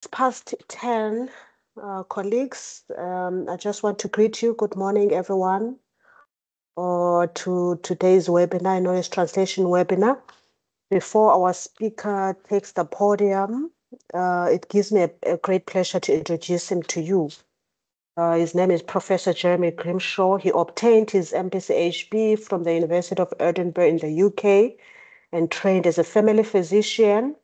It's past 10, colleagues. I just want to greet you. Good morning, everyone, or to today's webinar, Knowledge Translation webinar. Before our speaker takes the podium, it gives me a great pleasure to introduce him to you. His name is Professor Jeremy Grimshaw. He obtained his MPCHB from the University of Edinburgh in the UK and trained as a family physician.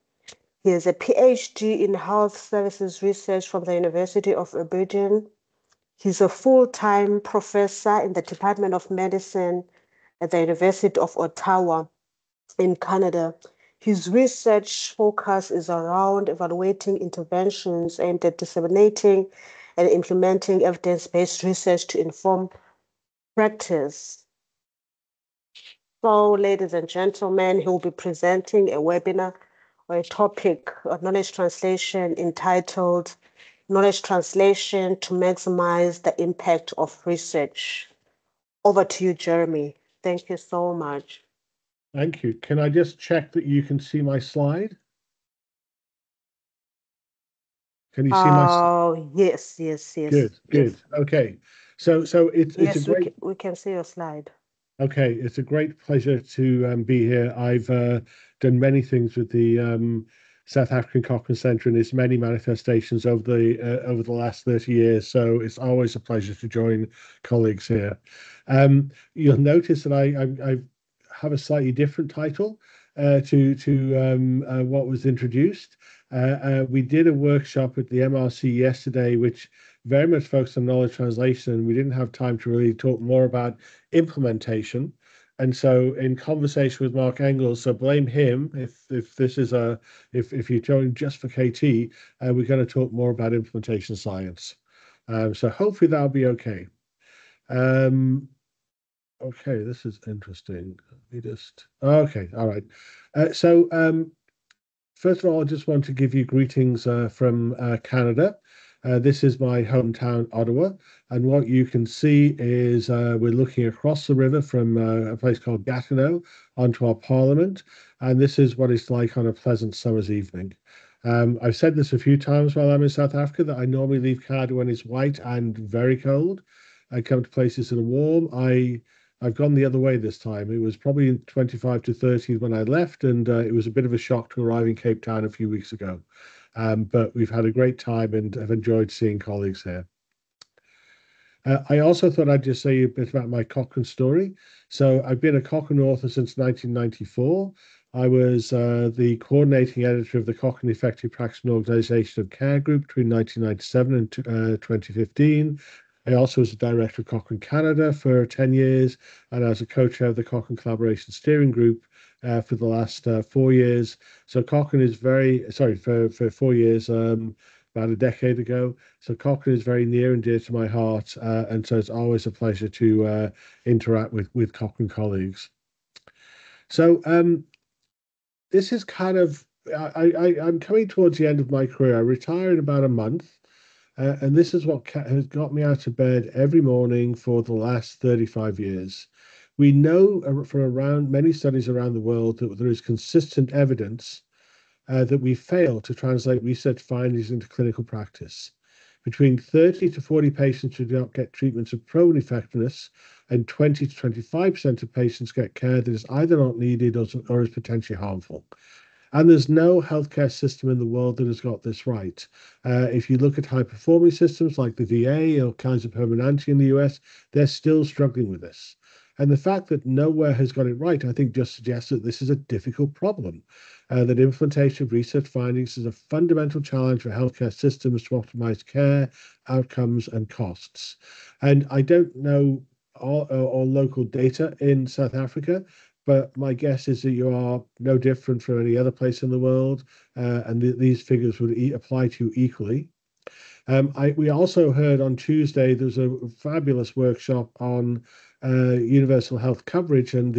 He has a PhD in health services research from the University of Aberdeen. He's a full-time professor in the Department of Medicine at the University of Ottawa in Canada. His research focus is around evaluating interventions aimed at disseminating and implementing evidence-based research to inform practice. So, ladies and gentlemen, he will be presenting a webinar or a topic of knowledge translation entitled Knowledge Translation to Maximize the Impact of Research. Over to you, Jeremy. Thank you so much. Thank you. Can I just check that you can see my slide? Can you see my slide? Oh, yes. Good. Yes. Okay. So it's a great. We can see your slide. Okay, it's a great pleasure to be here. I've done many things with the South African Cochrane Centre and its many manifestations over the last 30 years. So it's always a pleasure to join colleagues here. You'll notice that I have a slightly different title to what was introduced. We did a workshop at the MRC yesterday, which very much focused on knowledge translation. We didn't have time to really talk more about implementation. And so in conversation with Mark Engels, so blame him if this is if you join just for KT, we're going to talk more about implementation science. So hopefully that'll be okay. Okay, this is interesting. Okay, all right. First of all, I just want to give you greetings from Canada. This is my hometown, Ottawa, and what you can see is we're looking across the river from a place called Gatineau onto our Parliament, and this is what it's like on a pleasant summer's evening. I've said this a few times while I'm in South Africa that I normally leave Canada when it's white and very cold. I come to places that are warm. I've gone the other way this time. It was probably 25 to 30 when I left, and it was a bit of a shock to arrive in Cape Town a few weeks ago. But we've had a great time and have enjoyed seeing colleagues here. I also thought I'd just say a bit about my Cochrane story. So I've been a Cochrane author since 1994. I was the coordinating editor of the Cochrane Effective Practice and Organisation of Care Group between 1997 and 2015. I also was a director of Cochrane Canada for 10 years, and I was a co-chair of the Cochrane Collaboration Steering Group for the last 4 years. So Cochrane is for 4 years, about a decade ago. So Cochrane is very near and dear to my heart, and so it's always a pleasure to interact with Cochrane colleagues. So this is kind of, I'm coming towards the end of my career. I retire in about a month. And this is what has got me out of bed every morning for the last 35 years. We know from around many studies around the world that there is consistent evidence that we fail to translate research findings into clinical practice. Between 30 to 40 patients who do not get treatments of proven effectiveness, and 20 to 25% of patients get care that is either not needed or is potentially harmful. And there's no healthcare system in the world that has got this right. If you look at high-performing systems like the VA or Kaiser Permanente in the US, they're still struggling with this. And the fact that nowhere has got it right, I think, just suggests that this is a difficult problem, that implementation of research findings is a fundamental challenge for healthcare systems to optimize care, outcomes, and costs. And I don't know all local data in South Africa, but my guess is that you are no different from any other place in the world, and these figures would apply to you equally. We also heard on Tuesday there was a fabulous workshop on universal health coverage and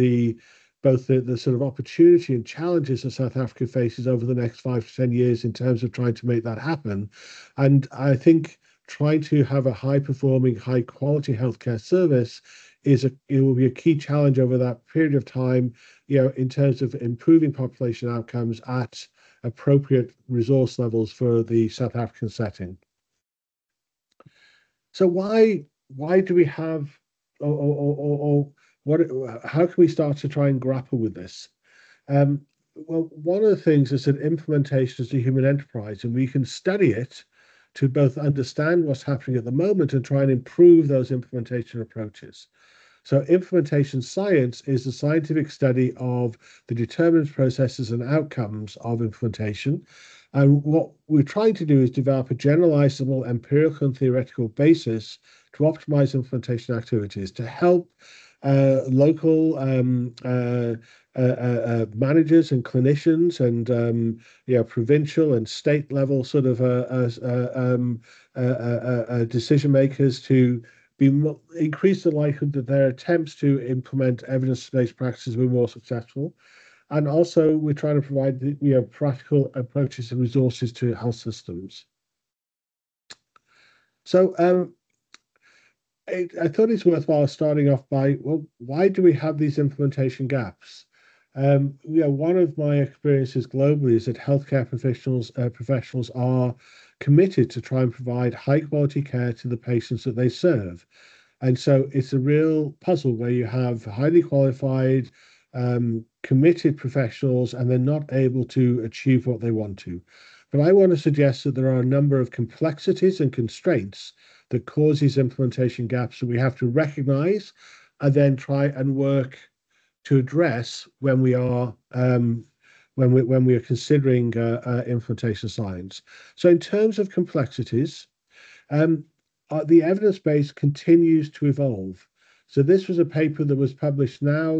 both the sort of opportunity and challenges that South Africa faces over the next 5 to 10 years in terms of trying to make that happen. And I think trying to have a high-performing, high-quality healthcare service it will be a key challenge over that period of time, in terms of improving population outcomes at appropriate resource levels for the South African setting. So why do we have or what how can we start to try and grapple with this? Well, one of the things is that implementation is a human enterprise, and we can study it to both understand what's happening at the moment and try and improve those implementation approaches. So, implementation science is the scientific study of the determined processes and outcomes of implementation. And what we're trying to do is develop a generalizable empirical and theoretical basis to optimize implementation activities to help local managers and clinicians and provincial and state level sort of decision makers to increase the likelihood that their attempts to implement evidence-based practices will be more successful. And also, we're trying to provide practical approaches and resources to health systems. So I thought it's worthwhile starting off by, well, why do we have these implementation gaps? One of my experiences globally is that healthcare professionals are committed to try and provide high quality care to the patients that they serve. And so it's a real puzzle where you have highly qualified, committed professionals, and they're not able to achieve what they want to. But I want to suggest that there are a number of complexities and constraints that cause these implementation gaps that we have to recognize and then try and work to address when we are considering implementation science. So in terms of complexities, the evidence base continues to evolve. So this was a paper that was published now,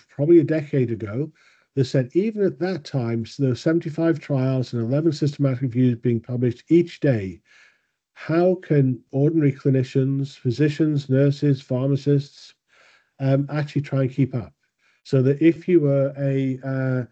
probably a decade ago, that said even at that time, so there were 75 trials and 11 systematic reviews being published each day. How can ordinary clinicians, physicians, nurses, pharmacists actually try and keep up? So that if you were a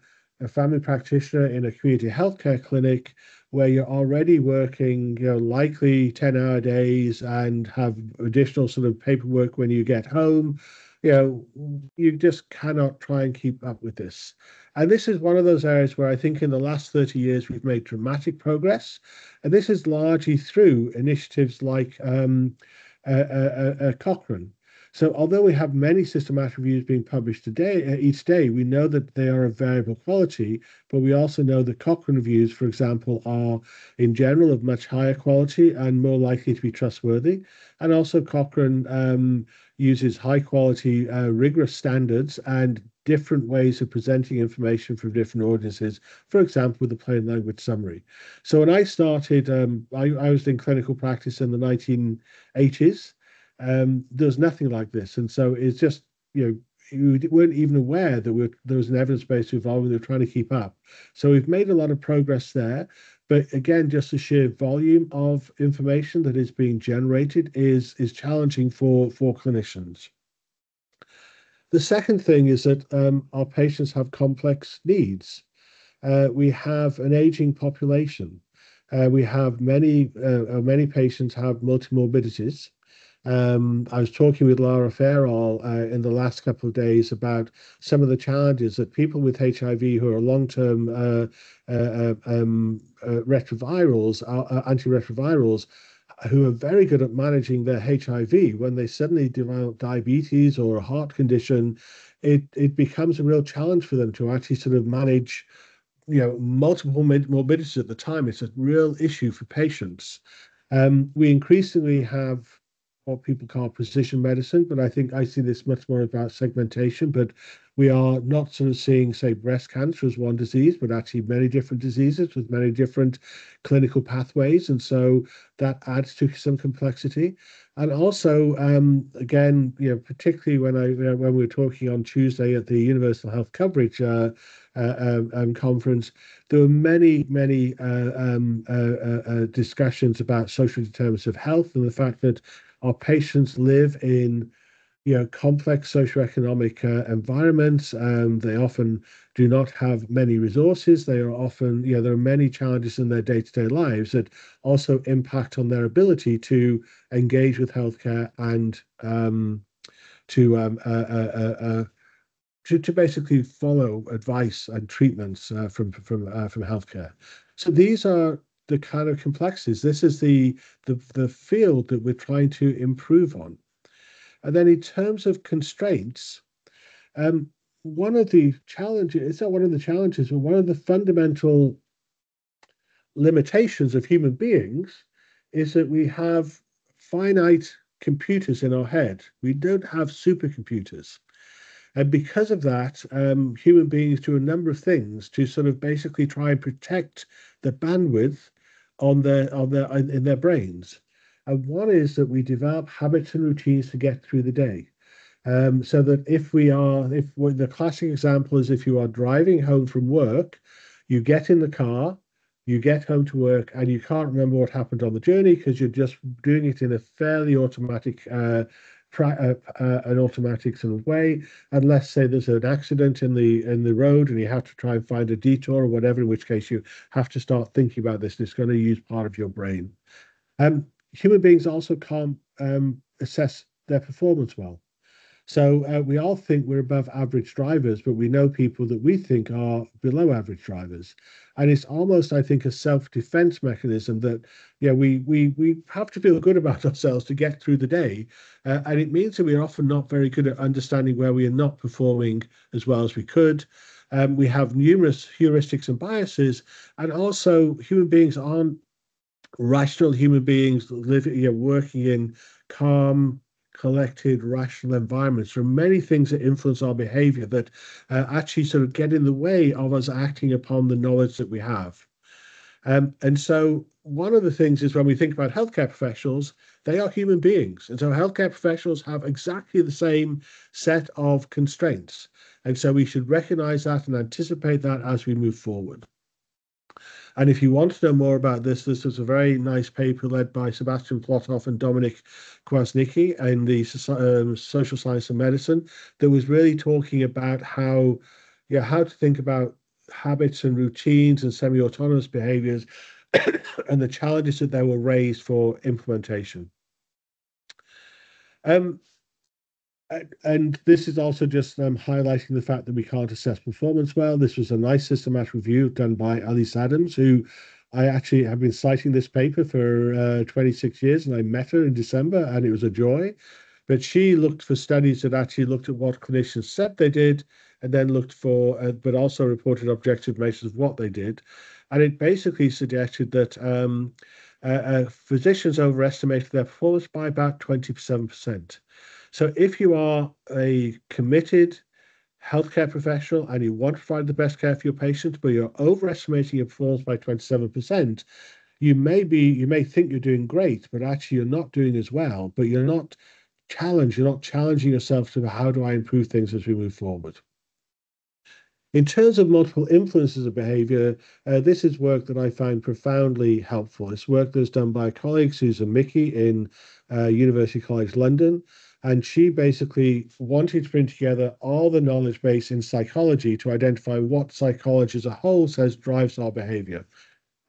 family practitioner in a community healthcare clinic where you're already working, likely 10-hour days and have additional sort of paperwork when you get home, you just cannot try and keep up with this. And this is one of those areas where I think in the last 30 years we've made dramatic progress. And this is largely through initiatives like Cochrane. So although we have many systematic reviews being published today, each day, we know that they are of variable quality, but we also know that Cochrane reviews, for example, are in general of much higher quality and more likely to be trustworthy. And also Cochrane uses high quality, rigorous standards and different ways of presenting information from different audiences, for example, with the plain language summary. So when I started, I was in clinical practice in the 1980s. There's nothing like this. And so it's just, you weren't even aware that there was an evidence base evolving. They're trying to keep up. So we've made a lot of progress there. But again, just the sheer volume of information that is being generated is challenging for clinicians. The second thing is that our patients have complex needs. We have an aging population. We have many patients have multimorbidities. I was talking with Laura Farrell in the last couple of days about some of the challenges that people with HIV who are long-term retrovirals, antiretrovirals, who are very good at managing their HIV, when they suddenly develop diabetes or a heart condition, it becomes a real challenge for them to actually sort of manage multiple morbidities at the time. It's a real issue for patients. We increasingly have what people call precision medicine, but I think I see this much more about segmentation. But we are not sort of seeing, say, breast cancer as one disease, but actually many different diseases with many different clinical pathways. And so that adds to some complexity. And also, again, particularly when we were talking on Tuesday at the Universal Health Coverage conference, there were many discussions about social determinants of health and the fact that our patients live in complex socioeconomic environments. They often do not have many resources. They are often, there are many challenges in their day-to-day lives that also impact on their ability to engage with healthcare and to to basically follow advice and treatments from healthcare. So these are the kind of complexities. This is the field that we're trying to improve on. And then in terms of constraints, um, one of the challenges, it's not one of the challenges, but one of the fundamental limitations of human beings is that we have finite computers in our head. We don't have supercomputers. And because of that, human beings do a number of things to sort of basically try and protect the bandwidth on their in their brains. And one is that we develop habits and routines to get through the day. So that if the classic example is if you are driving home from work, you get in the car, you get home to work, and you can't remember what happened on the journey because you're just doing it in a fairly automatic, an automatic sort of way. Unless, say, there's an accident in the road and you have to try and find a detour or whatever, in which case you have to start thinking about this. And it's going to use part of your brain. Human beings also can't assess their performance well. So we all think we're above average drivers, but we know people that we think are below average drivers. And it's almost, I think, a self-defense mechanism that, yeah, we have to feel good about ourselves to get through the day. And it means that we're often not very good at understanding where we are not performing as well as we could. We have numerous heuristics and biases, and also human beings aren't rational human beings living, working in calm, collected, rational environments. There are many things that influence our behavior that actually sort of get in the way of us acting upon the knowledge that we have. And so one of the things is when we think about healthcare professionals, they are human beings. And so healthcare professionals have exactly the same set of constraints. And so we should recognize that and anticipate that as we move forward. And if you want to know more about this, this was a very nice paper led by Sebastian Plothoff and Dominic Kwasnicki in the Social Science of Medicine that was really talking about how to think about habits and routines and semi-autonomous behaviors and the challenges that they were raised for implementation. Um, and this is also just highlighting the fact that we can't assess performance well. This was a nice systematic review done by Alice Adams, who I actually have been citing this paper for 26 years, and I met her in December, and it was a joy. But she looked for studies that actually looked at what clinicians said they did, and then looked for, but also reported objective measures of what they did. And it basically suggested that physicians overestimated their performance by about 27%. So if you are a committed healthcare professional and you want to provide the best care for your patients, but you're overestimating your performance by 27%, you may think you're doing great, but actually you're not doing as well, but you're not challenged, you're not challenging yourself to how do I improve things as we move forward. In terms of multiple influences of behavior, this is work that I find profoundly helpful. It's work that's done by a colleague, Susan Mickey, in University College London. And she basically wanted to bring together all the knowledge base in psychology to identify what psychology as a whole says drives our behavior.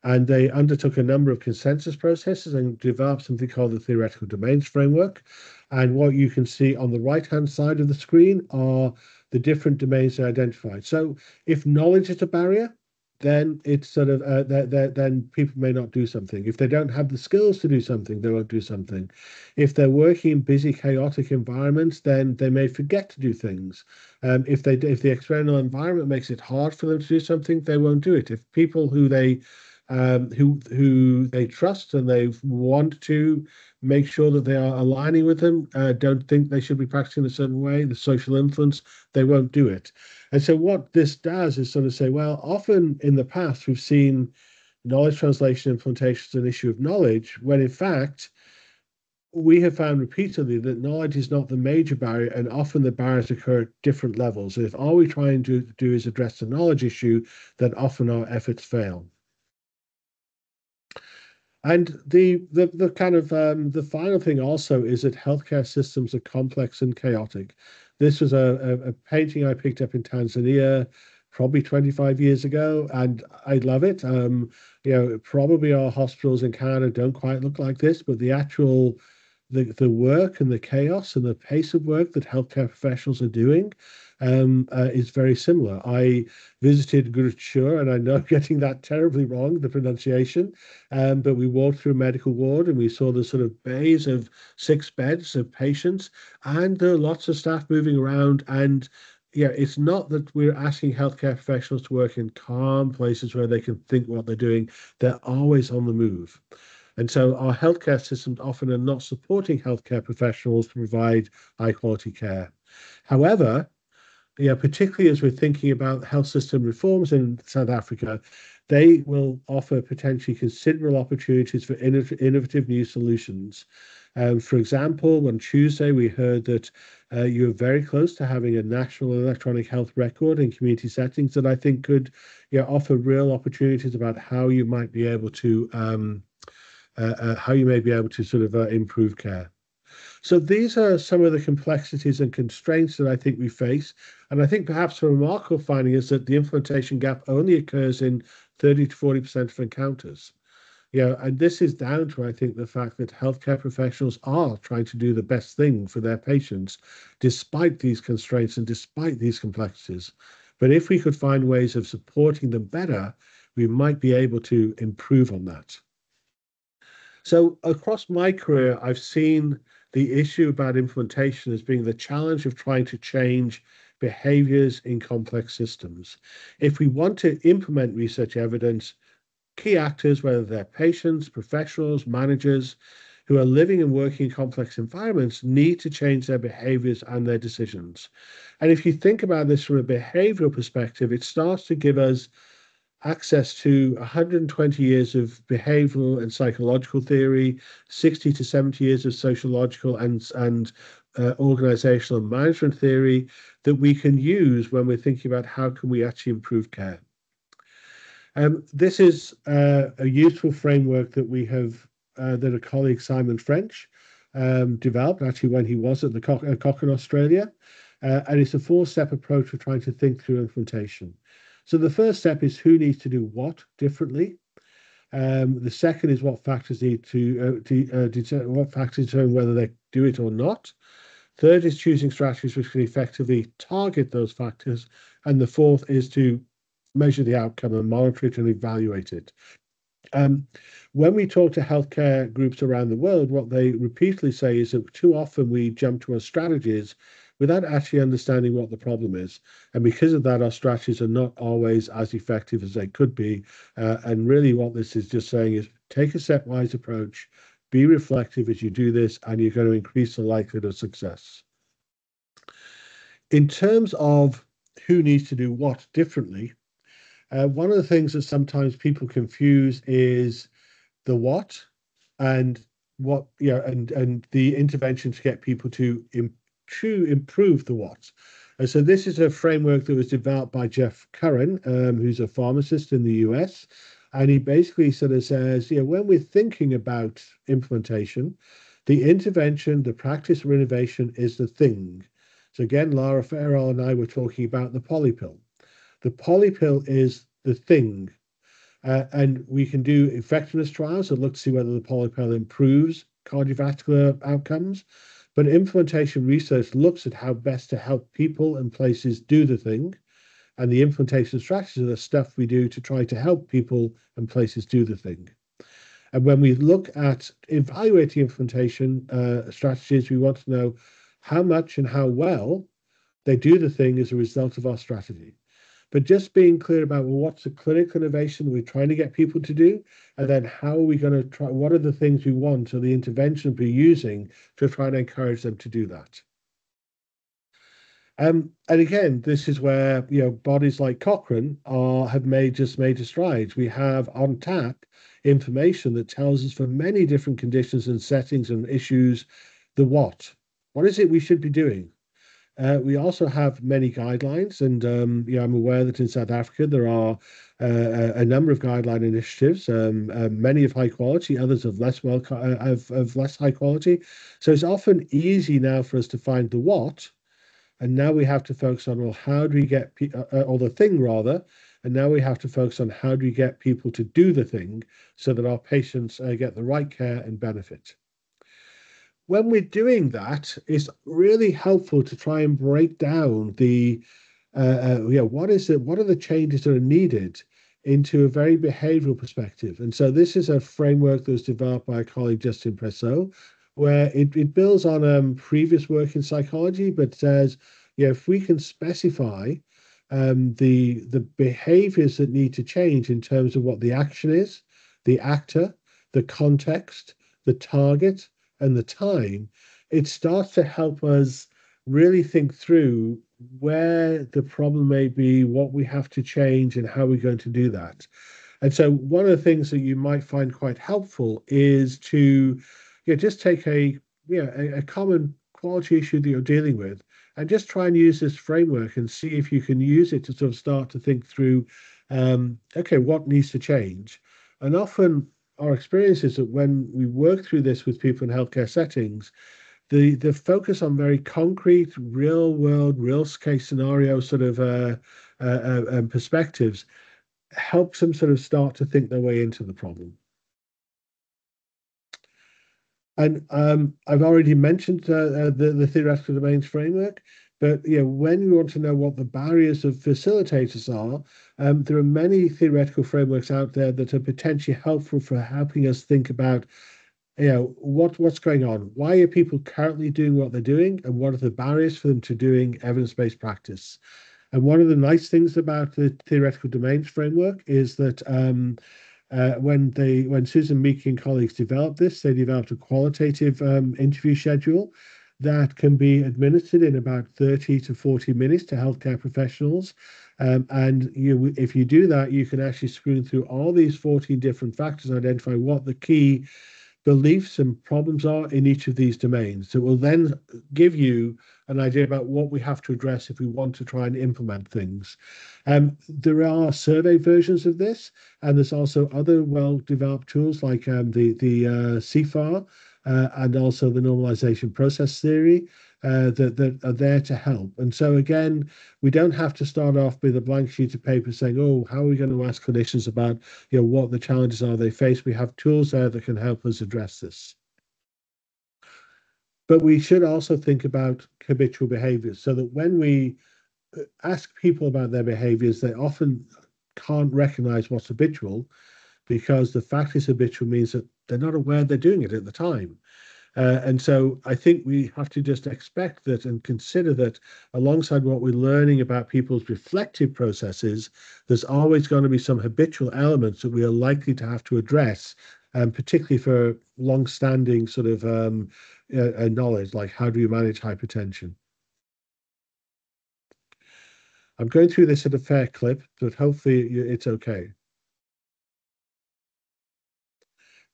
And they undertook a number of consensus processes and developed something called the theoretical domains framework. And what you can see on the right-hand side of the screen are the different domains they identified. So if knowledge is a barrier, then it's sort of then people may not do something. If they don't have the skills to do something, they won't do something. If they're working in busy, chaotic environments, then they may forget to do things. If the external environment makes it hard for them to do something, they won't do it. If people who they trust and they want to make sure that they are aligning with them, don't think they should be practicing a certain way, the social influence, they won't do it. And so what this does is sort of say, well, often in the past we've seen knowledge translation implementation as an issue of knowledge, when in fact we have found repeatedly that knowledge is not the major barrier, and often the barriers occur at different levels. If all we're trying to do is address the knowledge issue, then often our efforts fail. And the kind of the final thing also is that healthcare systems are complex and chaotic. This was a painting I picked up in Tanzania probably 25 years ago, and I love it. Probably our hospitals in Canada don't quite look like this, but the actual the work and the chaos and the pace of work that healthcare professionals are doing is very similar. I visited Gurchur, and I know I'm getting that terribly wrong, the pronunciation, but we walked through a medical ward and we saw the sort of bays of 6 beds of patients, and there are lots of staff moving around. And yeah, it's not that we're asking healthcare professionals to work in calm places where they can think what they're doing. They're always on the move. And so our healthcare systems often are not supporting healthcare professionals to provide high quality care. However, yeah, particularly as we're thinking about health system reforms in South Africa, they will offer potentially considerable opportunities for innovative new solutions. For example, on Tuesday, we heard that you are very close to having a national electronic health record in community settings that I think could, offer real opportunities about how you might be able to sort of improve care. So these are some of the complexities and constraints that I think we face. And I think perhaps a remarkable finding is that the implementation gap only occurs in 30 to 40% of encounters. And this is down to, I think, the fact that healthcare professionals are trying to do the best thing for their patients, despite these constraints and despite these complexities. But if we could find ways of supporting them better, we might be able to improve on that. So across my career, I've seen the issue about implementation as being the challenge of trying to change behaviors in complex systems. If we want to implement research evidence, key actors, whether they're patients, professionals, managers who are living and working in complex environments, need to change their behaviors and their decisions. And if you think about this from a behavioral perspective, it starts to give us access to 120 years of behavioral and psychological theory, 60 to 70 years of sociological and organizational and management theory that we can use when we're thinking about how can we actually improve care. This is a useful framework that we have, that a colleague, Simon French, developed actually when he was at the Cochrane, Australia. And it's a 4-step approach for trying to think through implementation. So the first step is who needs to do what differently. The second is what factors need to what factors determine whether they do it or not. Third is choosing strategies which can effectively target those factors. And the fourth is to measure the outcome and monitor it and evaluate it. When we talk to healthcare groups around the world, what they repeatedly say is that too often we jump to our strategies without actually understanding what the problem is. And because of that, our strategies are not always as effective as they could be. And really what this is just saying is take a stepwise approach, be reflective as you do this, and you're going to increase the likelihood of success. In terms of who needs to do what differently, one of the things that sometimes people confuse is the what and what, and the intervention to get people to improve the what. And so this is a framework that was developed by Jeff Curran, who's a pharmacist in the US. And he basically sort of says, when we're thinking about implementation, the intervention, the practice or innovation is the thing. So again, Lara Farrell and I were talking about the polypill. The polypill is the thing. And we can do effectiveness trials that look to see whether the polypill improves cardiovascular outcomes. But implementation research looks at how best to help people and places do the thing. And the implementation strategies are the stuff we do to try to help people and places do the thing. And when we look at evaluating implementation strategies, we want to know how much and how well they do the thing as a result of our strategy. But just being clear about what's the clinical innovation we're trying to get people to do, and then how are we going to try, what are the things we want or the intervention we're using to try and encourage them to do that. And again, this is where bodies like Cochrane have made major strides. We have on tap information that tells us for many different conditions and settings and issues the what. What is it we should be doing? We also have many guidelines, and I'm aware that in South Africa there are a number of guideline initiatives, many of high quality, others of less less high quality. So it's often easy now for us to find the what, and now we have to focus on, well, how do we get or the thing rather, and now we have to focus on how do we get people to do the thing so that our patients get the right care and benefit. when we're doing that, it's really helpful to try and break down what is it? What are the changes that are needed into a very behavioral perspective? And so this is a framework that was developed by a colleague, Justin Presso, where it builds on previous work in psychology, but says, if we can specify the behaviors that need to change in terms of what the action is, the actor, the context, the target, and the time, it starts to help us really think through where the problem may be, what we have to change, and how we're going to do that. And so, one of the things that you might find quite helpful is to just take a common quality issue that you're dealing with and just try and use this framework and see if you can use it to sort of start to think through, okay, what needs to change. And often our experience is that when we work through this with people in healthcare settings, the focus on very concrete, real world, real case scenario sort of perspectives helps them sort of start to think their way into the problem. And I've already mentioned the theoretical domains framework, but when you want to know what the barriers of facilitators are, there are many theoretical frameworks out there that are potentially helpful for helping us think about what's going on, why are people currently doing what they're doing, and what are the barriers for them to doing evidence-based practice. And one of the nice things about the theoretical domains framework is that when Susan Meeke and colleagues developed this, they developed a qualitative interview schedule that can be administered in about 30 to 40 minutes to healthcare professionals. And if you do that, you can actually screen through all these 14 different factors and identify what the key beliefs and problems are in each of these domains. It will then give you an idea about what we have to address if we want to try and implement things. There are survey versions of this, and there's also other well-developed tools like the CFAR and also the normalization process theory that are there to help. And so again, we don't have to start off with a blank sheet of paper saying, oh, how are we going to ask clinicians about what the challenges are they face? We have tools there that can help us address this. But we should also think about habitual behaviors so that when we ask people about their behaviors, they often can't recognize what's habitual because the fact is habitual means that they're not aware they're doing it at the time. And so I think we have to just expect that and consider that alongside what we're learning about people's reflective processes, there's always going to be some habitual elements that we are likely to have to address, particularly for long-standing sort of knowledge, like how do you manage hypertension? I'm going through this at a fair clip, but hopefully it's okay.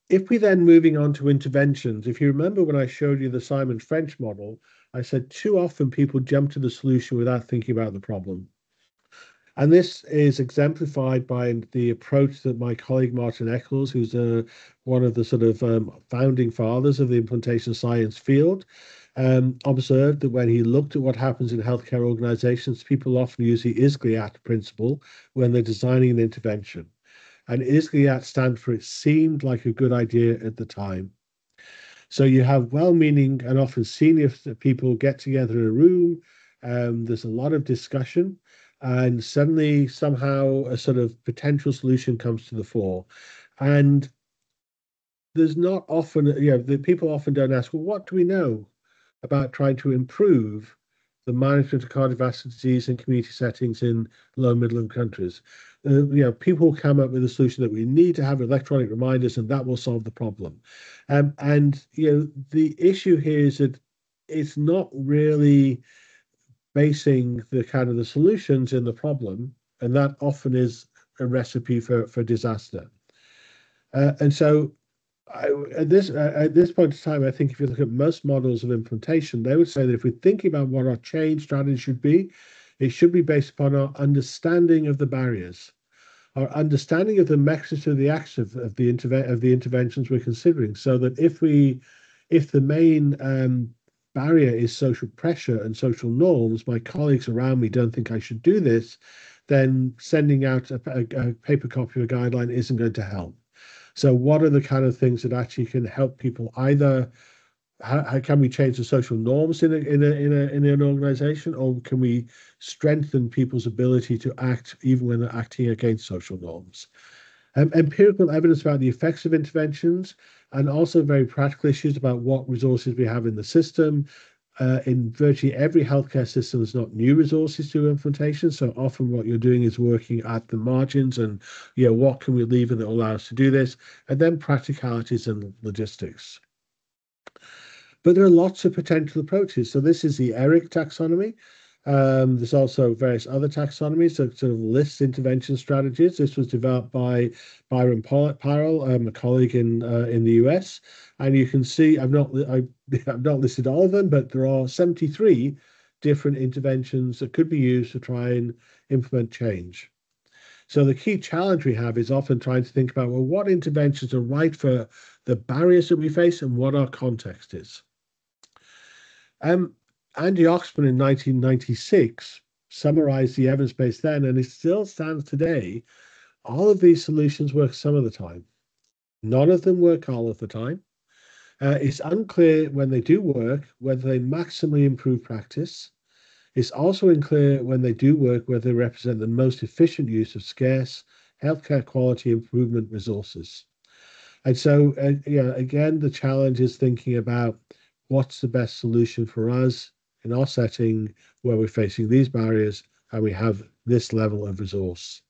If we then moving on to interventions, if you remember when I showed you the Simon French model, I said too often people jump to the solution without thinking about the problem. And this is exemplified by the approach that my colleague Martin Eccles, who's one of the sort of founding fathers of the implantation science field, observed that when he looked at what happens in healthcare organizations, people often use the ISGLIAT principle when they're designing an intervention. And ISGLIAT stands for it seemed like a good idea at the time. So you have well-meaning and often senior people get together in a room, there's a lot of discussion, and suddenly somehow a sort of potential solution comes to the fore. And there's not often, the people often don't ask, well, what do we know about trying to improve the management of cardiovascular disease in community settings in low middle countries? People come up with a solution that we need to have electronic reminders and that will solve the problem. The issue here is that it's not really basing the kind of the solutions in the problem, and that often is a recipe for disaster. And so at this point in time, I think if you look at most models of implementation, they would say that if we're thinking about what our change strategy should be, it should be based upon our understanding of the barriers, our understanding of the mechanism of the action of the interventions we're considering, so that if the main barrier is social pressure and social norms, my colleagues around me don't think I should do this, then sending out a paper copy of a guideline isn't going to help. So what are the kind of things that actually can help people either how can we change the social norms in an organization, or can we strengthen people's ability to act even when they're acting against social norms? Empirical evidence about the effects of interventions, and also very practical issues about what resources we have in the system. In virtually every healthcare system, there's not new resources to implementation. So often what you're doing is working at the margins and, what can we leave and that will allow us to do this? And then practicalities and logistics. But there are lots of potential approaches. So this is the ERIC taxonomy. There's also various other taxonomies that sort of list intervention strategies. This was developed by Byron Pyrrell, a colleague in the US, and you can see I've not listed all of them, but there are 73 different interventions that could be used to try and implement change. So the key challenge we have is often trying to think about, well, what interventions are right for the barriers that we face and what our context is. Andy Oxman in 1996 summarized the evidence base then, and it still stands today. All of these solutions work some of the time. None of them work all of the time. It's unclear when they do work, whether they maximally improve practice. It's also unclear when they do work, whether they represent the most efficient use of scarce healthcare quality improvement resources. And so, again, the challenge is thinking about what's the best solution for us in our setting where we're facing these barriers and we have this level of resource.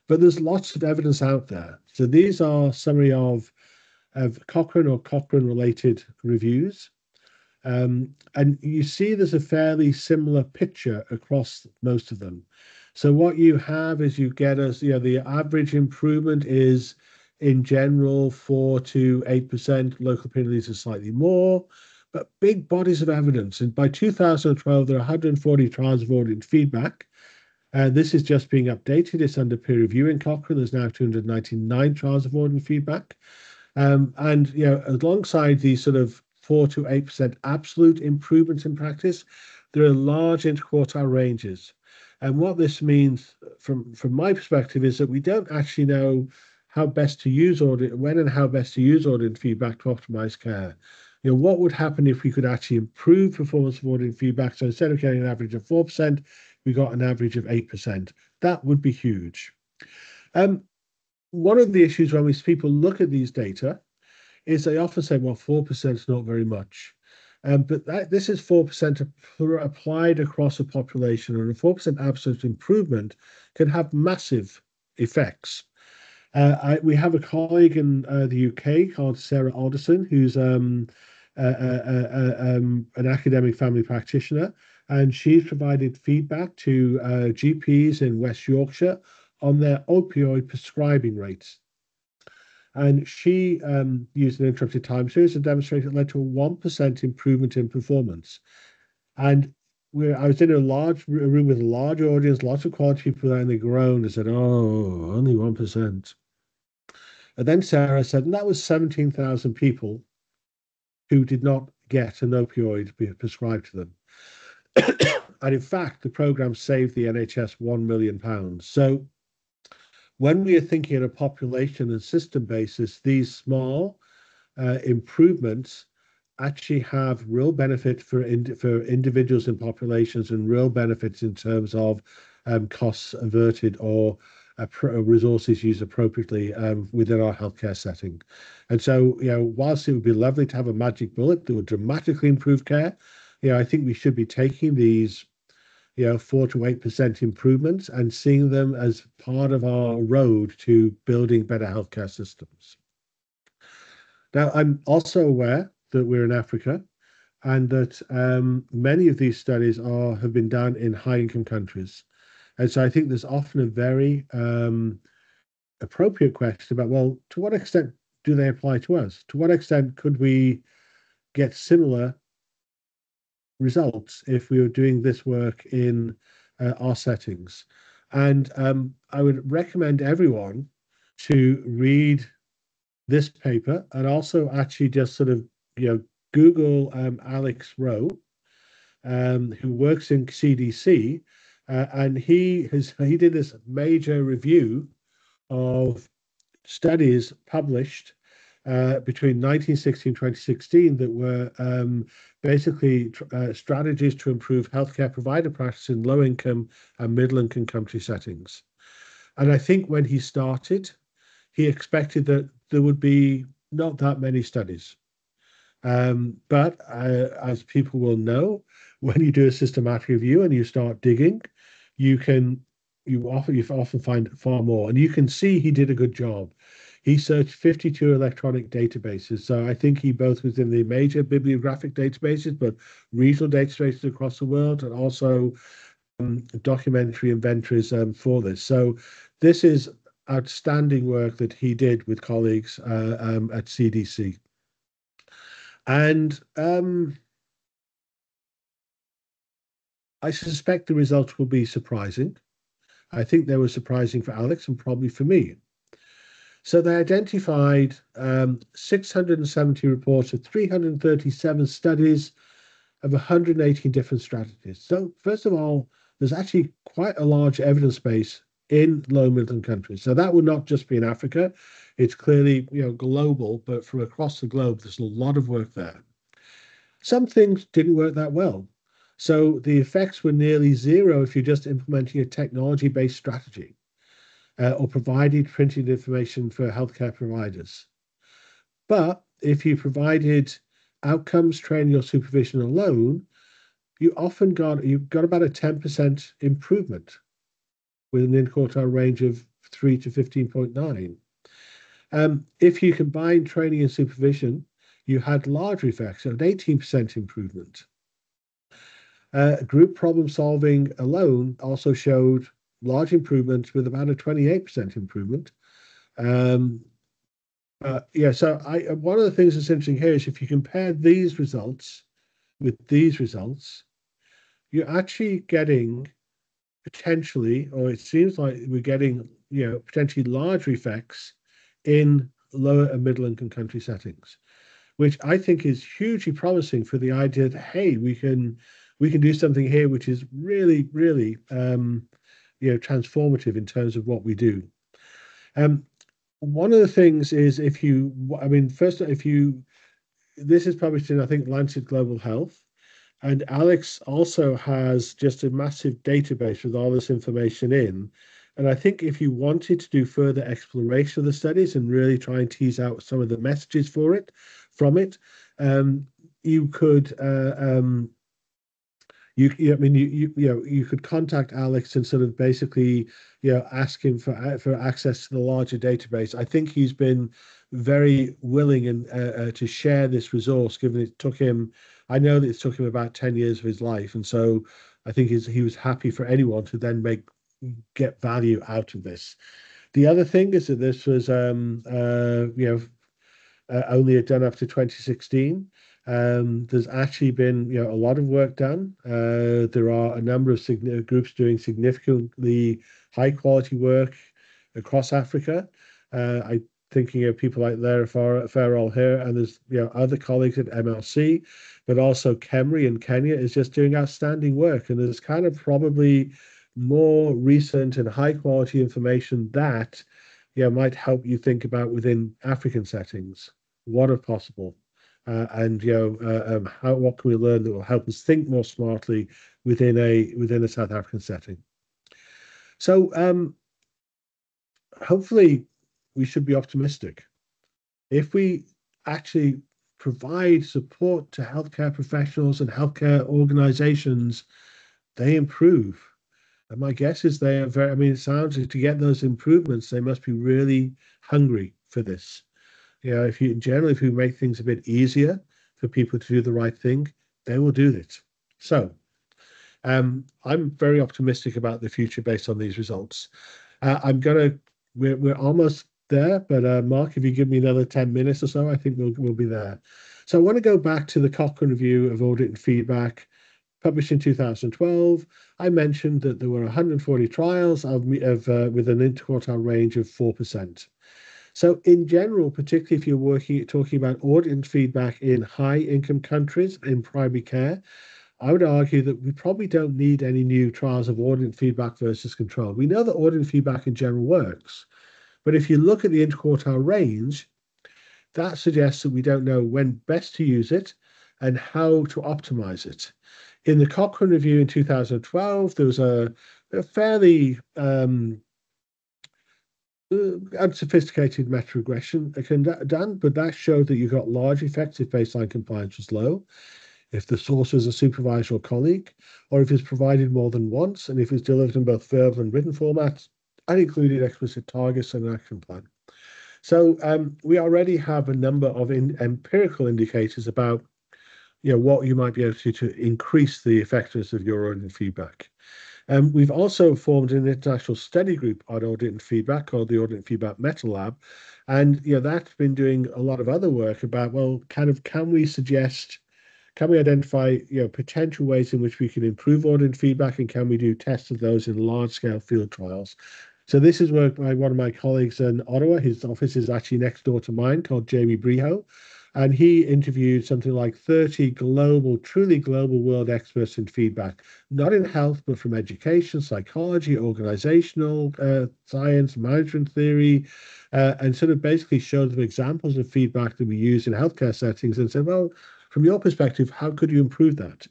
But there's lots of evidence out there. So these are summary of Cochrane or Cochrane-related reviews. And you see there's a fairly similar picture across most of them. So what you have is you get the average improvement is in general 4 to 8%, local opinions are slightly more, but big bodies of evidence. And by 2012, there are 140 trials of audience feedback. This is just being updated. It's under peer review in Cochrane. There's now 299 trials of audience feedback. And alongside these sort of 4 to 8% absolute improvements in practice, there are large interquartile ranges. And what this means from my perspective is that we don't actually know how best to use when and how best to use audience feedback to optimize care. What would happen if we could actually improve performance of audience feedback? So instead of getting an average of 4%, we got an average of 8%. That would be huge. One of the issues when people look at these data is they often say, well, 4% is not very much. But this is 4% applied across a population, and a 4% absolute improvement can have massive effects. We have a colleague in the UK called Sarah Alderson, who's an academic family practitioner, and she's provided feedback to GPs in West Yorkshire on their opioid prescribing rates. And she used an interrupted time series and demonstrated it led to a 1% improvement in performance. And I was in a room with a large audience, lots of quality people there, and they groaned and said, oh, only 1%. And then Sarah said, and that was 17,000 people who did not get an opioid prescribed to them. And in fact, the program saved the NHS £1 million. So when we are thinking on a population and system basis, these small improvements actually have real benefit for individuals and populations, and real benefits in terms of costs averted or resources used appropriately within our healthcare setting. And so, whilst it would be lovely to have a magic bullet that would dramatically improve care, I think we should be taking these 4 to 8% improvements and seeing them as part of our road to building better healthcare systems. Now, I'm also aware that we're in Africa and that many of these studies have been done in high-income countries. And so I think there's often a very appropriate question about, well, to what extent do they apply to us? To what extent could we get similar results if we were doing this work in our settings? And I would recommend everyone to read this paper and also actually just sort of Google Alex Rowe, who works in CDC, and he did this major review of studies published between 1960 and 2016 that were basically strategies to improve healthcare provider practice in low income and middle income country settings. And I think when he started, he expected that there would be not that many studies. But as people will know, when you do a systematic review and you start digging, you often find far more. And you can see he did a good job. He searched 52 electronic databases. So I think he both was in the major bibliographic databases, but regional databases across the world, and also documentary inventories for this. So this is outstanding work that he did with colleagues at CDC. And I suspect the results will be surprising. I think they were surprising for Alex and probably for me. So they identified 670 reports of 337 studies of 118 different strategies. So first of all, there's actually quite a large evidence base in low middle countries. So that would not just be in Africa. It's clearly global, but from across the globe, there's a lot of work there. Some things didn't work that well. So the effects were nearly zero if you're just implementing a technology-based strategy or provided printed information for healthcare providers. But if you provided outcomes, training, or supervision alone, you've got about a 10% improvement with an interquartile range of 3 to 15.9. If you combine training and supervision, you had larger effects, so an 18% improvement. Group problem solving alone also showed large improvements with about a 28% improvement. Yeah, so one of the things that's interesting here is if you compare these results with these results, you're actually getting potentially, or it seems like we're getting, potentially larger effects in lower and middle income country settings, which I think is hugely promising for the idea that, hey, we can do something here which is really, really, transformative in terms of what we do. One of the things is this is published in, I think, Lancet Global Health. And Alex also has just a massive database with all this information in. And I think if you wanted to do further exploration of the studies and really try and tease out some of the messages from it, you could you could contact Alex and sort of basically ask him for access to the larger database. I think he's been very willing and to share this resource, given it took him. I know that it took him about 10 years of his life, and so I think he was happy for anyone to then get value out of this. The other thing is that this was only done up to 2016. There's actually been a lot of work done. There are a number of groups doing significantly high quality work across Africa. I'm thinking of people like Lara Farrell here, and there's other colleagues at MLC, but also KEMRI in Kenya is just doing outstanding work. And there's kind of probably more recent and high quality information that might help you think about within African settings what are possible. And what can we learn that will help us think more smartly within a South African setting? So hopefully we should be optimistic. If we actually provide support to healthcare professionals and healthcare organizations, they improve. And my guess is they are it sounds like to get those improvements, they must be really hungry for this. If we make things a bit easier for people to do the right thing, they will do it. So I'm very optimistic about the future based on these results. We're almost there, but Mark, if you give me another 10 minutes or so, I think we'll be there. So I want to go back to the Cochrane review of audit and feedback, published in 2012. I mentioned that there were 140 trials with an interquartile range of 4%. So in general, particularly if you're talking about audit and feedback in high income countries in primary care, I would argue that we probably don't need any new trials of audit and feedback versus control. We know that audit and feedback in general works, but if you look at the interquartile range, that suggests that we don't know when best to use it and how to optimize it. In the Cochrane review in 2012, there was a fairly unsophisticated meta-regression done, but that showed that you got large effects if baseline compliance was low, if the source was a supervisor or colleague, or if it's provided more than once, and if it's delivered in both verbal and written formats, and included explicit targets and an action plan. So we already have a number of empirical indicators about what you might be able to increase the effectiveness of your audit and feedback. We've also formed an international study group on audit and feedback called the Audit and Feedback Meta Lab. And that's been doing a lot of other work about, well, can we identify potential ways in which we can improve audit and feedback, and can we do tests of those in large-scale field trials? So this is work by one of my colleagues in Ottawa. His office is actually next door to mine, called Jeremy Grimshaw. And he interviewed something like 30 truly global world experts in feedback, not in health, but from education, psychology, organizational science, management theory, and sort of basically showed them examples of feedback that we use in healthcare settings and said, well, from your perspective, how could you improve that?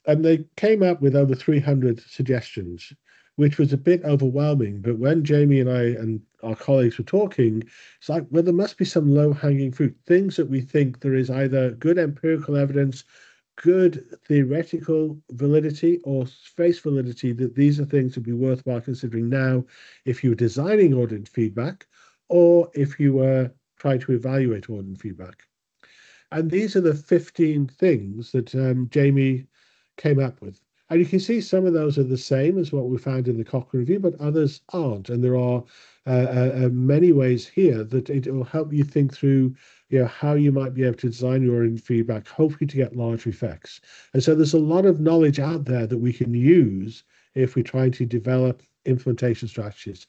And they came up with over 300 suggestions, which was a bit overwhelming. But when Jamie and I and our colleagues were talking, it's like, well, there must be some low-hanging fruit, things that we think there is either good empirical evidence, good theoretical validity, or face validity, that these are things that would be worthwhile considering now if you were designing audit feedback or if you were trying to evaluate audit feedback. And these are the 15 things that Jamie came up with. And you can see some of those are the same as what we found in the Cochrane review, but others aren't. And there are many ways here that it will help you think through how you might be able to design your own feedback, hopefully to get large effects. And so there's a lot of knowledge out there that we can use if we're trying to develop implementation strategies.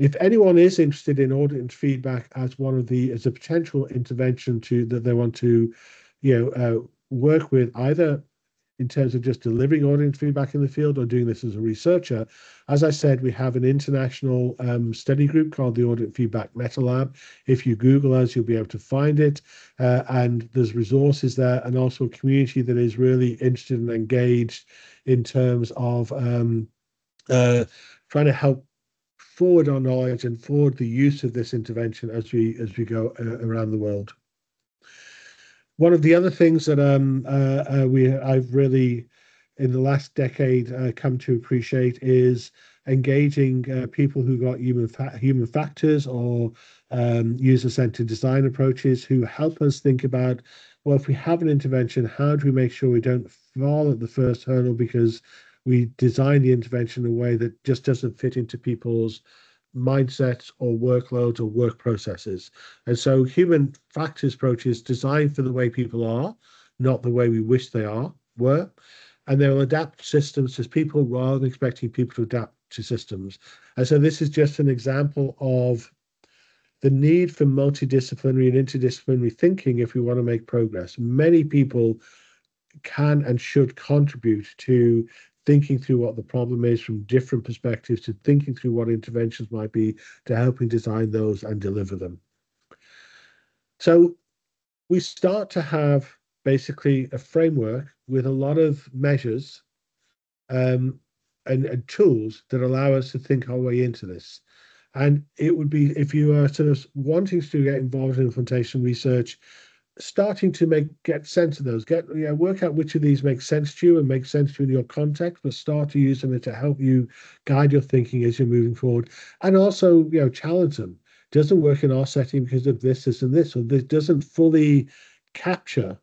If anyone is interested in audit and feedback as a potential intervention that they want to work with, either in terms of just delivering audit and feedback in the field or doing this as a researcher, as I said, we have an international study group called the Audit and Feedback Meta Lab. If you Google us, you'll be able to find it. And there's resources there, and also a community that is really interested and engaged in terms of trying to help forward our knowledge and forward the use of this intervention as we go around the world. One of the other things that I've really in the last decade come to appreciate is engaging people who got human factors or user-centered design approaches who help us think about, well, if we have an intervention, how do we make sure we don't fall at the first hurdle because we design the intervention in a way that just doesn't fit into people's mindsets or workloads or work processes. And so human factors approach is designed for the way people are, not the way we wish they were. And they will adapt systems to people rather than expecting people to adapt to systems. And so this is just an example of the need for multidisciplinary and interdisciplinary thinking if we want to make progress. Many people can and should contribute to thinking through what the problem is from different perspectives, to thinking through what interventions might be, to helping design those and deliver them. So we start to have basically a framework with a lot of measures and tools that allow us to think our way into this. And it would be, if you are sort of wanting to get involved in implementation research, starting to get sense of those, work out which of these make sense to you and make sense to you in your context, but start to use them to help you guide your thinking as you're moving forward. And also, challenge them. Doesn't work in our setting because of this, and this, or this doesn't fully capture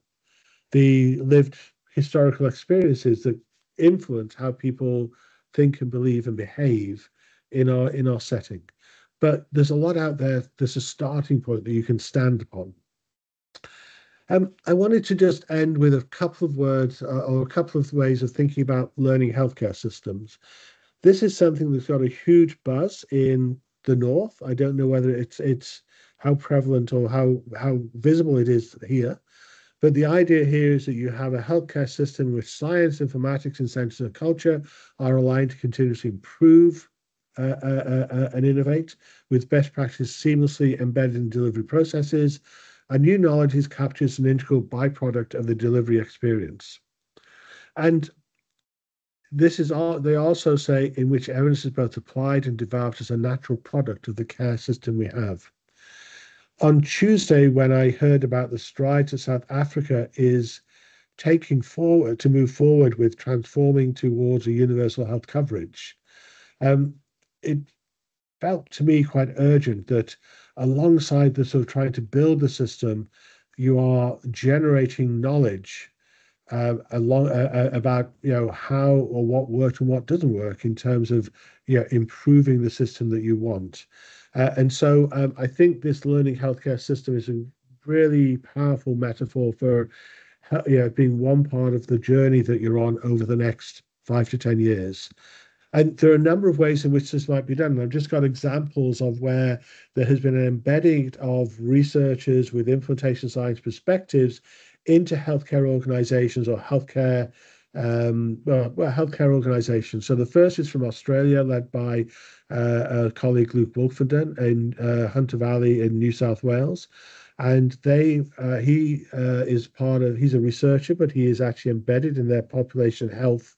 the lived historical experiences that influence how people think and believe and behave in our setting. But there's a lot out there. There's a starting point that you can stand upon. I wanted to just end with a couple of words or a couple of ways of thinking about learning healthcare systems. This is something that's got a huge buzz in the North. I don't know whether it's how prevalent or how visible it is here. But the idea here is that you have a healthcare system in which science, informatics, and sense of culture are aligned to continuously improve and innovate, with best practice seamlessly embedded in delivery processes, and new knowledge is captured as an integral byproduct of the delivery experience. And this is all they also say in which evidence is both applied and developed as a natural product of the care system we have. On Tuesday, when I heard about the strides that South Africa is taking forward to move forward with transforming towards a universal health coverage, it felt to me quite urgent that alongside the sort of trying to build the system, you are generating knowledge about how or what worked and what doesn't work in terms of improving the system that you want. And so I think this learning healthcare system is a really powerful metaphor for being one part of the journey that you're on over the next 5 to 10 years. And there are a number of ways in which this might be done. And I've just got examples of where there has been an embedding of researchers with implementation science perspectives into healthcare organizations or healthcare organizations. So the first is from Australia, led by a colleague, Luke Wolfenden, in Hunter Valley in New South Wales. And he's a researcher, but he is actually embedded in their population health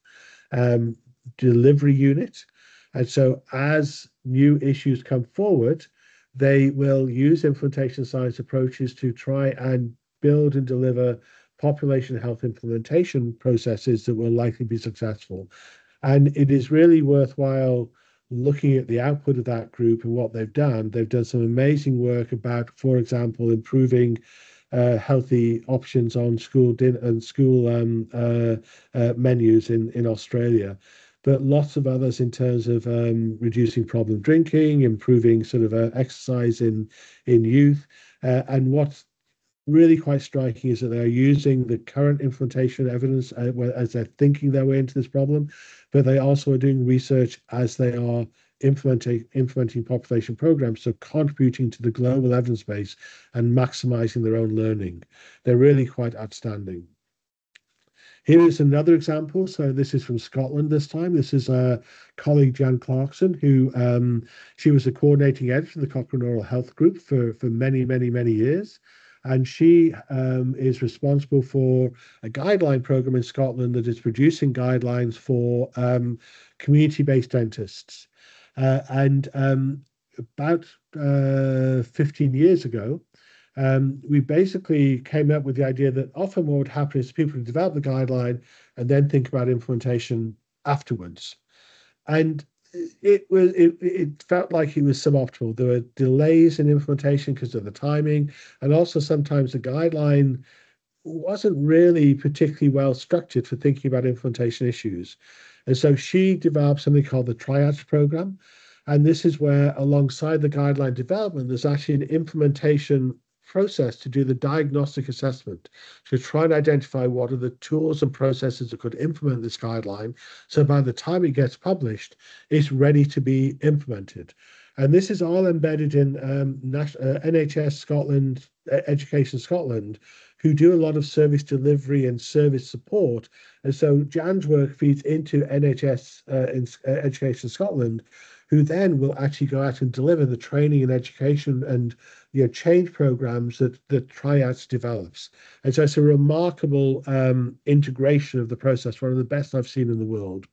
delivery unit. And so as new issues come forward, they will use implementation science approaches to try and build and deliver population health implementation processes that will likely be successful. And it is really worthwhile looking at the output of that group and what they've done. They've done some amazing work about, for example, improving healthy options on school dinner and school menus in Australia, but lots of others in terms of reducing problem drinking, improving sort of exercise in youth, and what's really quite striking is that they're using the current implementation evidence as they're thinking their way into this problem, but they also are doing research as they are implementing population programs, so contributing to the global evidence base and maximizing their own learning. They're really quite outstanding. Here is another example. So this is from Scotland this time. This is a colleague, Jan Clarkson, who she was a coordinating editor of the Cochrane Oral Health Group for many, many, many years. And she is responsible for a guideline program in Scotland that is producing guidelines for community-based dentists. And about 15 years ago, we basically came up with the idea that often what would happen is people would develop the guideline and then think about implementation afterwards. And it felt like it was suboptimal. There were delays in implementation because of the timing, and also sometimes the guideline wasn't really particularly well structured for thinking about implementation issues. And so she developed something called the Triage program. And this is where, alongside the guideline development, there's actually an implementation process to do the diagnostic assessment to try and identify what are the tools and processes that could implement this guideline. So by the time it gets published, it's ready to be implemented. And this is all embedded in NHS Scotland, Education Scotland, who do a lot of service delivery and service support. And so Jan's work feeds into NHS Education Scotland, who then will actually go out and deliver the training and education and change programs that Triage develops. And so it's a remarkable integration of the process, one of the best I've seen in the world.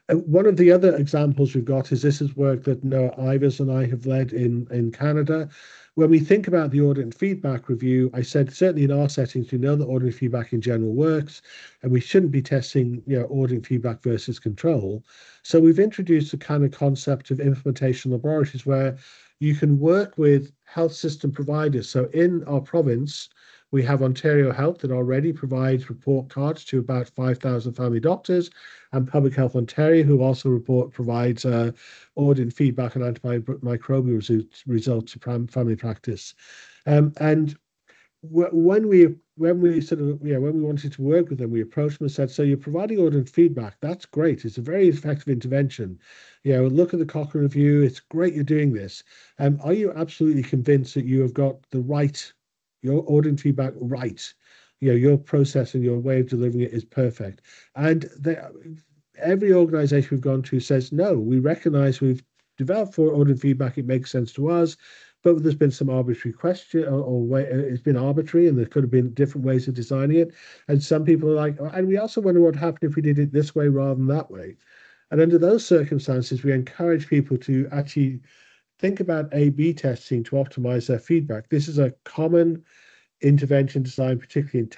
One of the other examples we've got is this is work that Noah Ivers and I have led in Canada. When we think about the audit and feedback review, I said certainly in our settings, we know that audit and feedback in general works, and we shouldn't be testing audit and feedback versus control. So we've introduced a kind of concept of implementation laboratories where you can work with health system providers. So in our province, we have Ontario Health that already provides report cards to about 5,000 family doctors, and Public Health Ontario, who also provides audit and feedback on antimicrobial results to family practice. And when we wanted to work with them, we approached them and said, so you're providing audit and feedback. That's great. It's a very effective intervention. Look at the Cochrane review. It's great you're doing this. Are you absolutely convinced that you have got your audit and feedback right? Your process and your way of delivering it is perfect. And every organization we've gone to says, no, we recognize we've developed for audit feedback. It makes sense to us. but there's been some arbitrary question or way it's been arbitrary, and there could have been different ways of designing it. And some people are like, oh, and we also wonder what happened if we did it this way rather than that way. And under those circumstances, we encourage people to actually think about A/B testing to optimize their feedback. This is a common intervention design, particularly in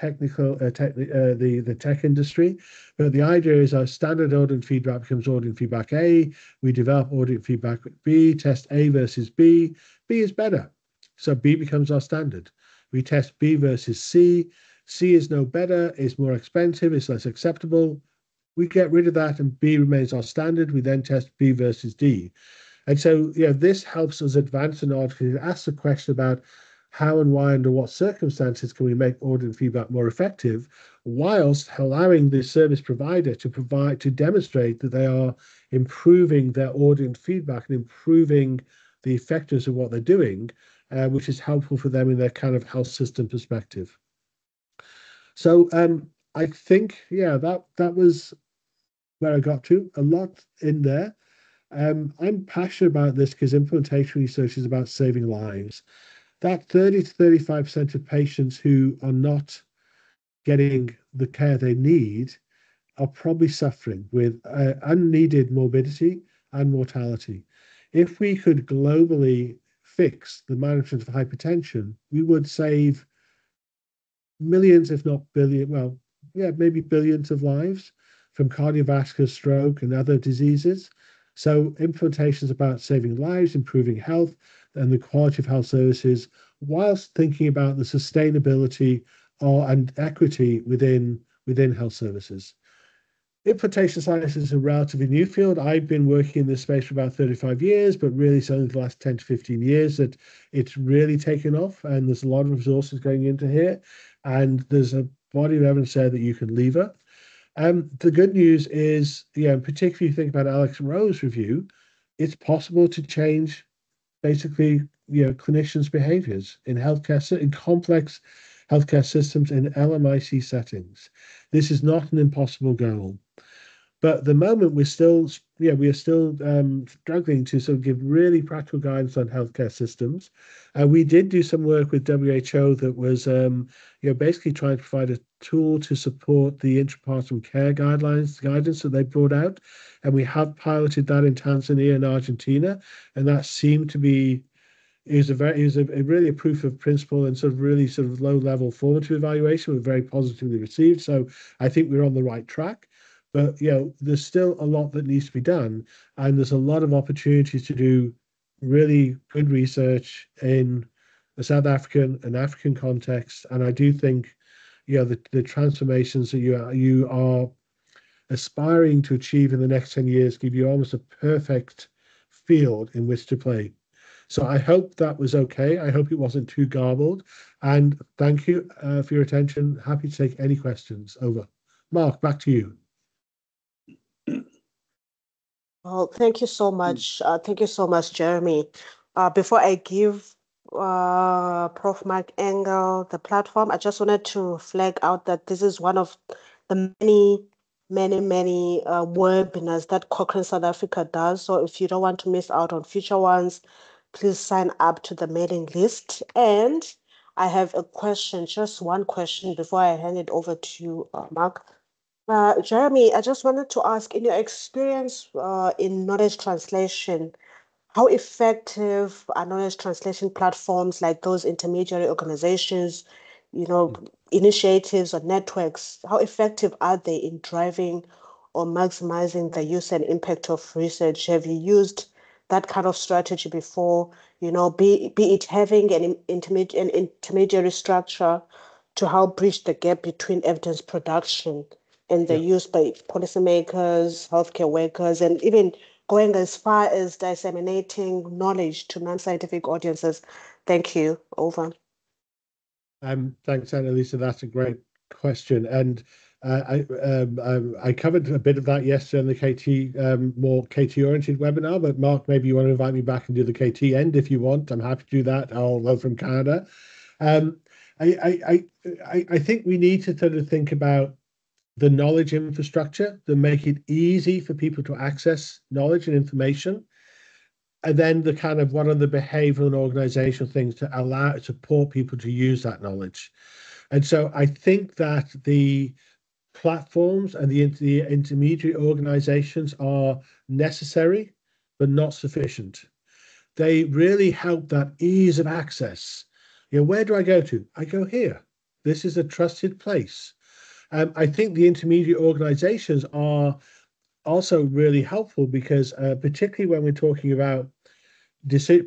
the tech industry. But the idea is our standard audit feedback becomes audit feedback A. We develop audit feedback B, test A versus B. B is better. So B becomes our standard. We test B versus C. C is no better, is more expensive, is less acceptable. We get rid of that and B remains our standard. We then test B versus D. And so, this helps us advance an audit. It asks a question about how and why, under what circumstances can we make audit feedback more effective, whilst allowing the service provider to demonstrate that they are improving their audit feedback and improving the effectiveness of what they're doing, which is helpful for them in their kind of health system perspective. So I think, that was where I got to. A lot in there. I'm passionate about this because implementation research is about saving lives. That 30 to 35% of patients who are not getting the care they need are probably suffering with unneeded morbidity and mortality. If we could globally fix the management of hypertension, we would save millions, if not billion, maybe billions of lives from cardiovascular, stroke, and other diseases. So implementation is about saving lives, improving health and the quality of health services, whilst thinking about the sustainability and equity within health services. Implementation science is a relatively new field. I've been working in this space for about 35 years, but really it's only the last 10 to 15 years that it's really taken off, and there's a lot of resources going into here, and there's a body of evidence there that you can lever. The good news is, particularly if you think about Alex Rowe's review, it's possible to change basically, clinicians' behaviors in healthcare, in complex healthcare systems in LMIC settings. This is not an impossible goal. But at the moment, we are still struggling to sort of give really practical guidance on healthcare systems. We did do some work with WHO that was, basically trying to provide a tool to support the intrapartum care guidance that they brought out, and we have piloted that in Tanzania and Argentina, and that seemed to be really a proof of principle and sort of low level formative evaluation was very positively received. So I think we're on the right track. But there's still a lot that needs to be done, and there's a lot of opportunities to do really good research in the South African and African context. And I do think, the transformations that you are aspiring to achieve in the next 10 years give you almost a perfect field in which to play. So I hope that was okay. I hope it wasn't too garbled. And thank you for your attention. Happy to take any questions. Over. Mark, back to you. Well, thank you so much. Thank you so much, Jeremy. Before I give Prof. Mark Engel the platform, I just wanted to flag out that this is one of the many webinars that Cochrane South Africa does. So if you don't want to miss out on future ones, please sign up to the mailing list. And I have a question, just one question before I hand it over to you, Mark. Jeremy, I just wanted to ask, in your experience in knowledge translation, how effective are knowledge translation platforms like those intermediary organizations, initiatives or networks? How effective are they in driving or maximizing the use and impact of research? Have you used that kind of strategy before? Be it having an intermediary structure to help bridge the gap between evidence production and the use by policymakers, healthcare workers, and even going as far as disseminating knowledge to non-scientific audiences. Thank you. Over. Thanks, Annalisa. That's a great question, and I covered a bit of that yesterday in the KT more KT-oriented webinar. But Mark, maybe you want to invite me back and do the KT end if you want. I'm happy to do that. I'll go from Canada. I think we need to sort of think about the knowledge infrastructure that make it easy for people to access knowledge and information. and then the kind of what are the behavioral and organizational things to allow support people to use that knowledge. And so I think that the platforms and the intermediary organizations are necessary, but not sufficient. They really help that ease of access. You know, where do I go to? I go here. This is a trusted place. I think the intermediate organizations are also really helpful because, particularly when we're talking about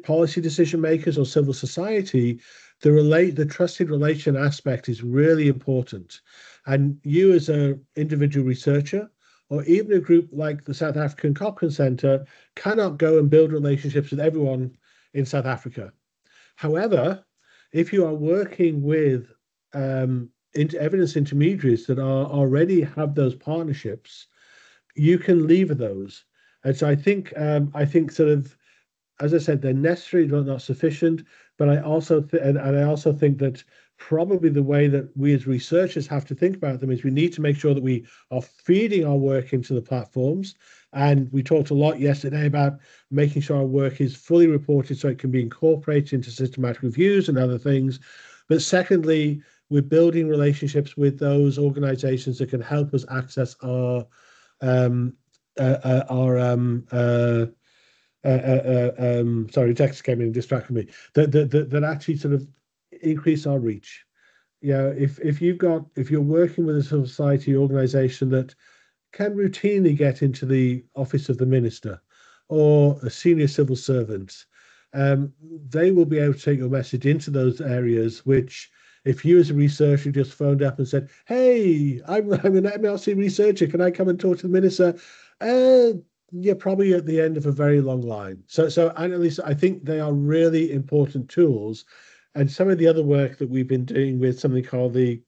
policy decision makers or civil society, the trusted relation aspect is really important. And you as an individual researcher, or even a group like the South African Cochrane Centre, cannot go and build relationships with everyone in South Africa. However, if you are working with evidence intermediaries that are already have those partnerships, you can lever those. And so I think sort of, as I said, they're necessary, but not sufficient. But I also and I also think that probably the way that we as researchers have to think about them is we need to make sure that we are feeding our work into the platforms. And we talked a lot yesterday about making sure our work is fully reported so it can be incorporated into systematic reviews and other things. But secondly, we're building relationships with those organizations that can help us access um, our sorry, text came in and distracted me. That actually sort of increase our reach. You know, if you're working with a society organization that can routinely get into the office of the minister or a senior civil servant, they will be able to take your message into those areas which, if you as a researcher just phoned up and said, hey, I'm an MLC researcher, can I come and talk to the minister? You're probably at the end of a very long line. And at least I think they are really important tools. And some of the other work that we've been doing with something called the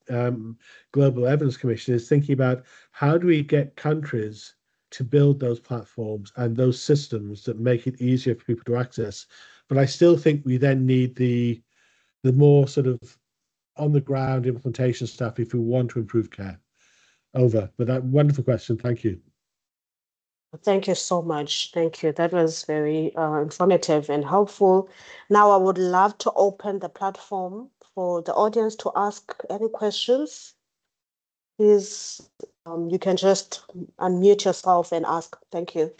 Global Evidence Commission is thinking about how do we get countries to build those platforms and those systems that make it easier for people to access. But I still think we then need the more sort of on the ground implementation stuff if we want to improve care. Over. But that wonderful question. Thank you. Thank you so much. Thank you. That was very informative and helpful. Now, I would love to open the platform for the audience to ask any questions. Please, you can just unmute yourself and ask. Thank you.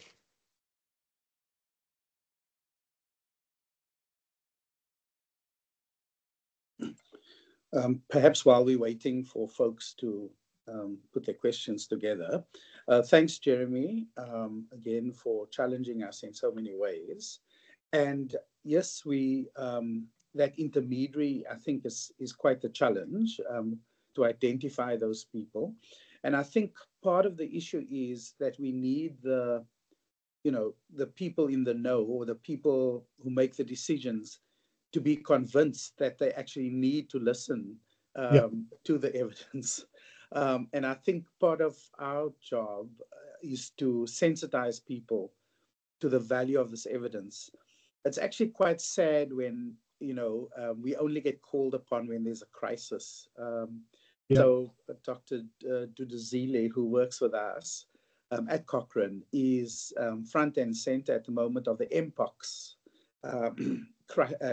Perhaps while we're waiting for folks to put their questions together, thanks, Jeremy, again, for challenging us in so many ways. And yes, that intermediary, I think, is quite the challenge to identify those people. And I think part of the issue is that we need the people in the know, or the people who make the decisions, to be convinced that they actually need to listen to the evidence. And I think part of our job is to sensitize people to the value of this evidence. It's actually quite sad when, we only get called upon when there's a crisis. So Dr. Duduzile, who works with us at Cochrane, is front and center at the moment of the Mpox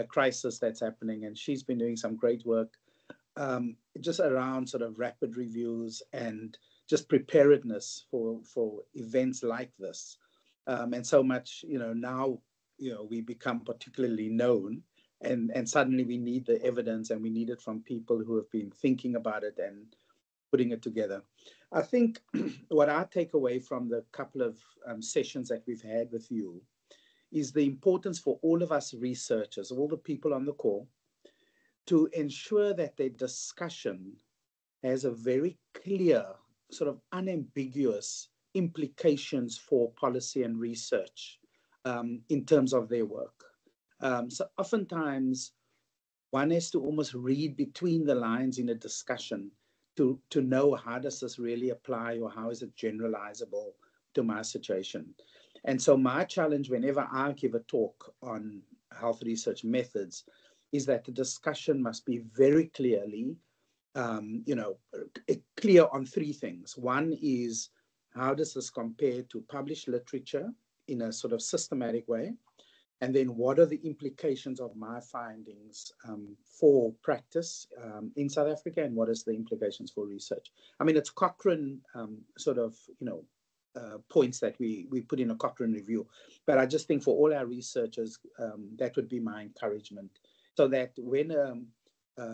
crisis that's happening. And she's been doing some great work just around sort of rapid reviews and just preparedness for events like this. And so much, now, we become particularly known, and suddenly we need the evidence, and we need it from people who have been thinking about it and putting it together. I think what I take away from the couple of sessions that we've had with you is the importance for all of us researchers, all the people on the call, to ensure that their discussion has a very clear, sort of unambiguous implications for policy and research in terms of their work. So oftentimes, one has to almost read between the lines in a discussion to know, how does this really apply, or how is it generalizable to my situation? And so my challenge whenever I give a talk on health research methods is that the discussion must be very clearly, clear on three things. One is, how does this compare to published literature in a sort of systematic way? And then what are the implications of my findings for practice in South Africa, and what is the implications for research? I mean, it's Cochrane sort of, points that we put in a Cochrane review. But I just think for all our researchers, that would be my encouragement, so that when a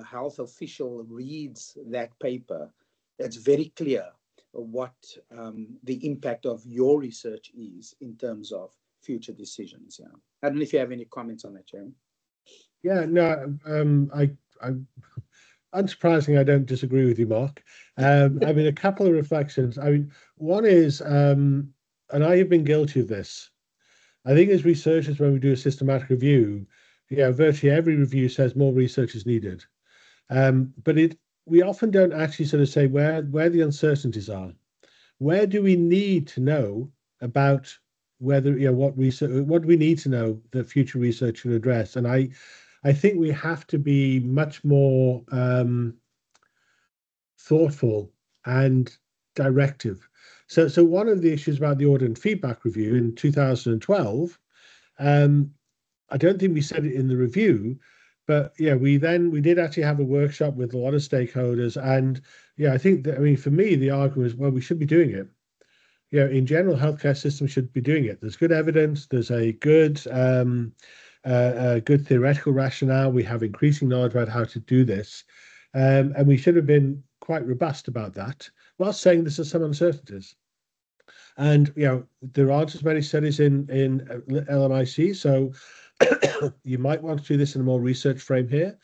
health official reads that paper, it's very clear what the impact of your research is in terms of future decisions. Yeah, I don't know if you have any comments on that, Jeremy. Yeah, no, I unsurprisingly, I don't disagree with you, Mark. I mean, a couple of reflections. I mean, one is, and I have been guilty of this. I think as researchers, when we do a systematic review, virtually every review says more research is needed. But we often don't actually sort of say where the uncertainties are. Where do we need to know about whether, what do we need to know that future research should address? And I think we have to be much more thoughtful and directive. So one of the issues about the audit and feedback review in 2012, I don't think we said it in the review, but yeah, we did actually have a workshop with a lot of stakeholders, and yeah, I think that, I mean, for me, the argument was, well, we should be doing it. In general, healthcare systems should be doing it. There's good evidence. There's a good theoretical rationale. We have increasing knowledge about how to do this, and we should have been quite robust about that, while saying this is some uncertainties. And there aren't as many studies in LMIC, so you might want to do this in a more research frame here.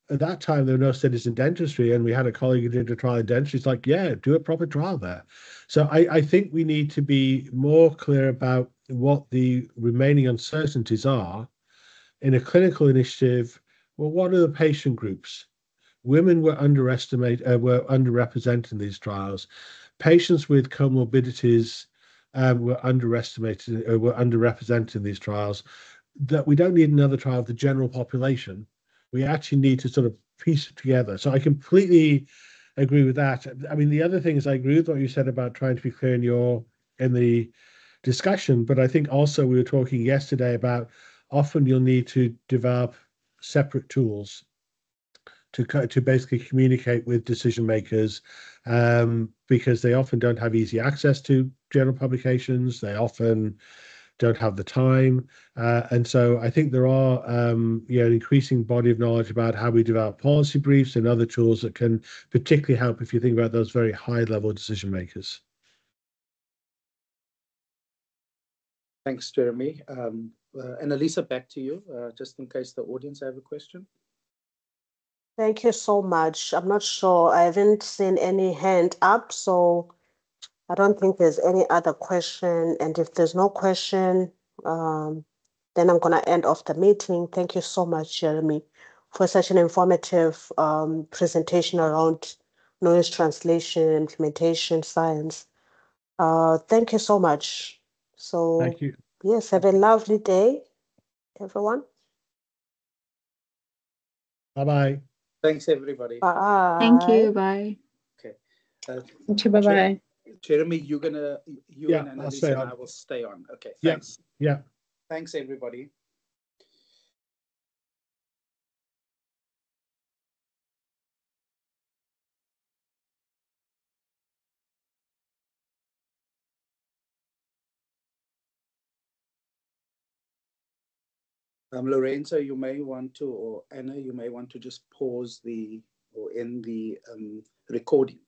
At that time, there were no studies in dentistry, and we had a colleague who did a trial in dentistry. It's like, yeah, do a proper trial there. So I think we need to be more clear about what the remaining uncertainties are in a clinical initiative. Well, what are the patient groups? Women were underrepresented in these trials. Patients with comorbidities were underrepresented in these trials. That we don't need another trial of the general population. We actually need to sort of piece it together. So I completely agree with that. I mean, the other thing is I agree with what you said about trying to be clear in the discussion, but I think also we were talking yesterday about often you'll need to develop separate tools to basically communicate with decision makers, because they often don't have easy access to journal publications. They often don't have the time. And so I think there are an increasing body of knowledge about how we develop policy briefs and other tools that can particularly help if you think about those very high level decision makers. Thanks, Jeremy. And Elisa, back to you, just in case the audience have a question. Thank you so much. I'm not sure. I haven't seen any hand up, so I don't think there's any other question. And if there's no question, then I'm going to end off the meeting. Thank you so much, Jeremy, for such an informative presentation around noise translation, implementation, science. Thank you so much. So, Thank you. Yes, have a lovely day, everyone. Bye-bye. Thanks, everybody. Bye. Thank you. Bye. Okay. Thank you. Bye-bye. Jeremy, you and Annalisa and I will stay on. Okay, thanks. Yeah. Thanks, everybody. Lorenzo, you may want to, or Anna, you may want to just pause or end the recording.